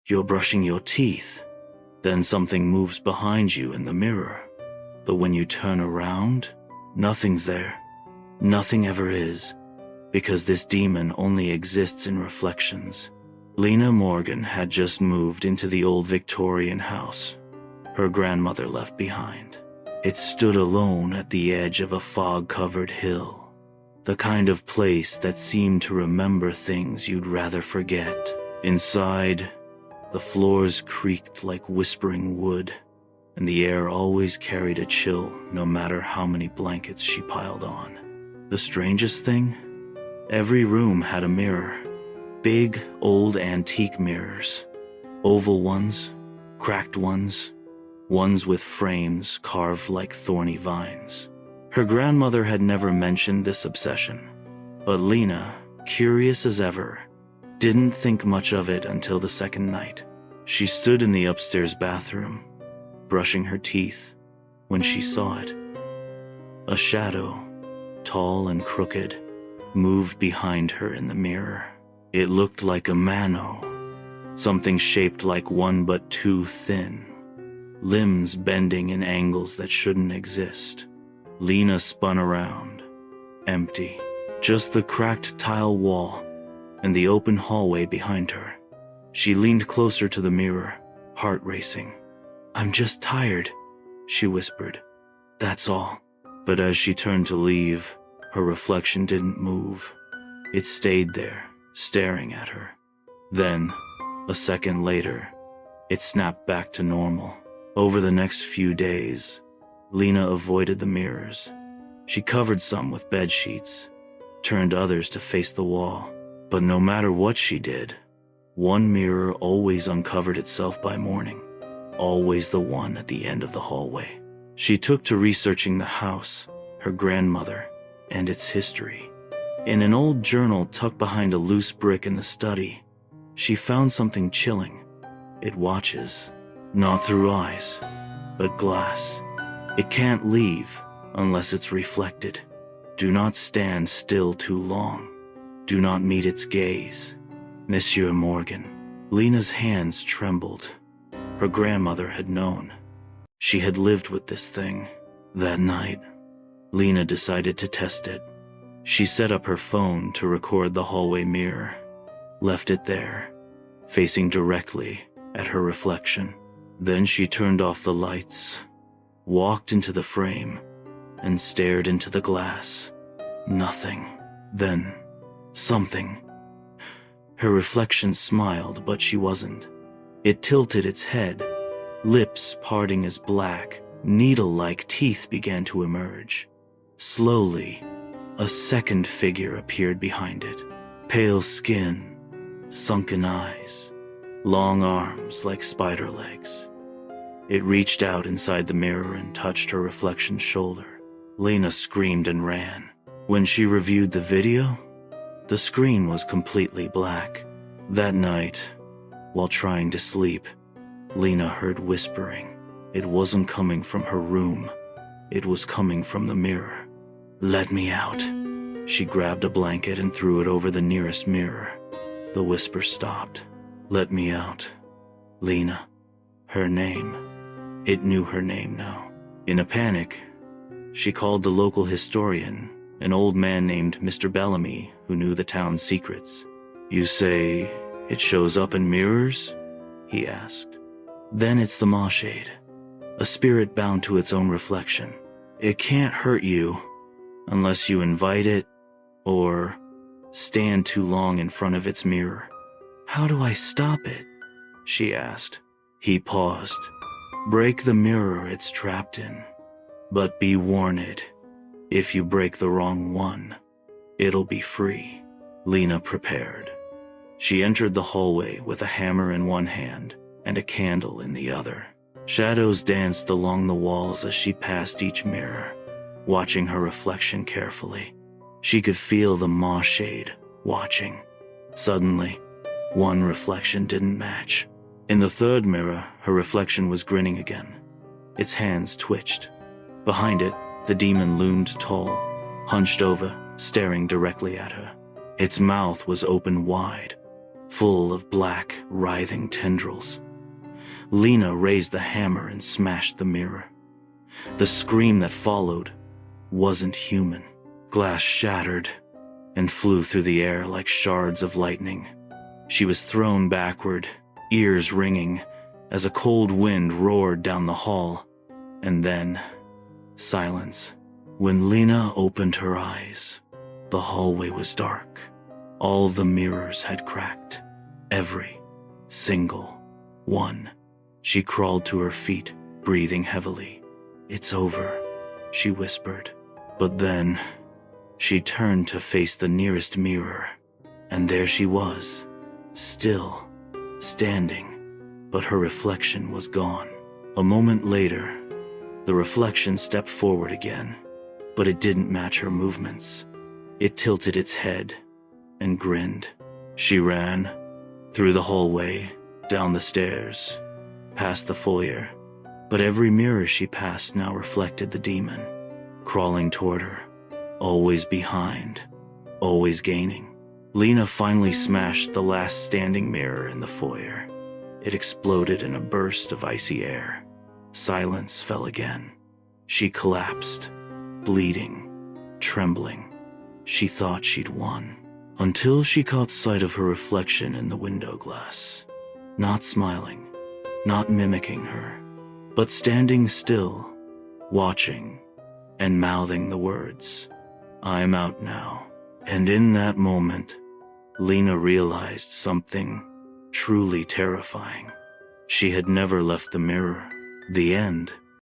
You're brushing your teeth. Then something moves behind you in the mirror. But when you turn around, nothing's there. Nothing ever is, because this demon only exists in reflections. Lena Morgan had just moved into the old Victorian house her grandmother left behind. It stood alone at the edge of a fog-covered hill, the kind of place that seemed to remember things you'd rather forget. Inside, the floors creaked like whispering wood, and the air always carried a chill no matter how many blankets she piled on. The strangest thing? Every room had a mirror. Big, old antique mirrors. Oval ones, cracked ones with frames carved like thorny vines. Her grandmother had never mentioned this obsession, but Lena, curious as ever, didn't think much of it until the second night. She stood in the upstairs bathroom, brushing her teeth, when she saw it. A shadow, tall and crooked, moved behind her in the mirror. It looked like a mano, something shaped like one but too thin, limbs bending in angles that shouldn't exist. Lena spun around, empty, just the cracked tile wall and the open hallway behind her. She leaned closer to the mirror, heart racing. "I'm just tired," she whispered. "That's all." But as she turned to leave, her reflection didn't move. It stayed there, staring at her. Then, a second later, it snapped back to normal. Over the next few days, Lena avoided the mirrors. She covered some with bed sheets, turned others to face the wall. But no matter what she did, one mirror always uncovered itself by morning, always the one at the end of the hallway. She took to researching the house, her grandmother, and its history. In an old journal tucked behind a loose brick in the study, she found something chilling. It watches, not through eyes, but glass. It can't leave unless it's reflected. Do not stand still too long. Do not meet its gaze. Monsieur Morgan. Lena's hands trembled. Her grandmother had known. She had lived with this thing. That night, Lena decided to test it. She set up her phone to record the hallway mirror, left it there, facing directly at her reflection. Then she turned off the lights, walked into the frame, and stared into the glass. Nothing. Then, something. Her reflection smiled, but she wasn't. It tilted its head, lips parting as black, needle-like teeth began to emerge. Slowly, a second figure appeared behind it. Pale skin, sunken eyes, long arms like spider legs. It reached out inside the mirror and touched her reflection's shoulder. Lena screamed and ran. When she reviewed the video, the screen was completely black. That night, while trying to sleep, Lena heard whispering. It wasn't coming from her room. It was coming from the mirror. "Let me out." She grabbed a blanket and threw it over the nearest mirror. The whisper stopped. "Let me out." Lena. Her name. It knew her name now. In a panic, she called the local historian, an old man named Mr. Bellamy, who knew the town's secrets. "You say it shows up in mirrors?" he asked. "Then it's the Mawshade, a spirit bound to its own reflection. It can't hurt you unless you invite it or stand too long in front of its mirror." "How do I stop it?" she asked. He paused. "Break the mirror it's trapped in. But be warned, if you break the wrong one, it'll be free." Lena prepared. She entered the hallway with a hammer in one hand and a candle in the other. Shadows danced along the walls as she passed each mirror, watching her reflection carefully. She could feel the Mawshade watching. Suddenly, one reflection didn't match. In the third mirror, her reflection was grinning again. Its hands twitched. Behind it, the demon loomed tall, hunched over, staring directly at her. Its mouth was open wide, full of black, writhing tendrils. Lena raised the hammer and smashed the mirror. The scream that followed wasn't human. Glass shattered and flew through the air like shards of lightning. She was thrown backward, ears ringing, as a cold wind roared down the hall. And then, silence. When Lena opened her eyes, the hallway was dark. All the mirrors had cracked. Every single one. She crawled to her feet, breathing heavily. "It's over," she whispered. But then, she turned to face the nearest mirror, and there she was, still standing, but her reflection was gone. A moment later, the reflection stepped forward again, but it didn't match her movements. It tilted its head and grinned. She ran through the hallway, down the stairs, past the foyer, but every mirror she passed now reflected the demon, crawling toward her, always behind, always gaining. Lena finally smashed the last standing mirror in the foyer. It exploded in a burst of icy air. Silence fell again. She collapsed, bleeding, trembling. She thought she'd won, until she caught sight of her reflection in the window glass. Not smiling, not mimicking her, but standing still, watching, and mouthing the words, "I'm out now." And in that moment, Lena realized something truly terrifying. She had never left the mirror. The end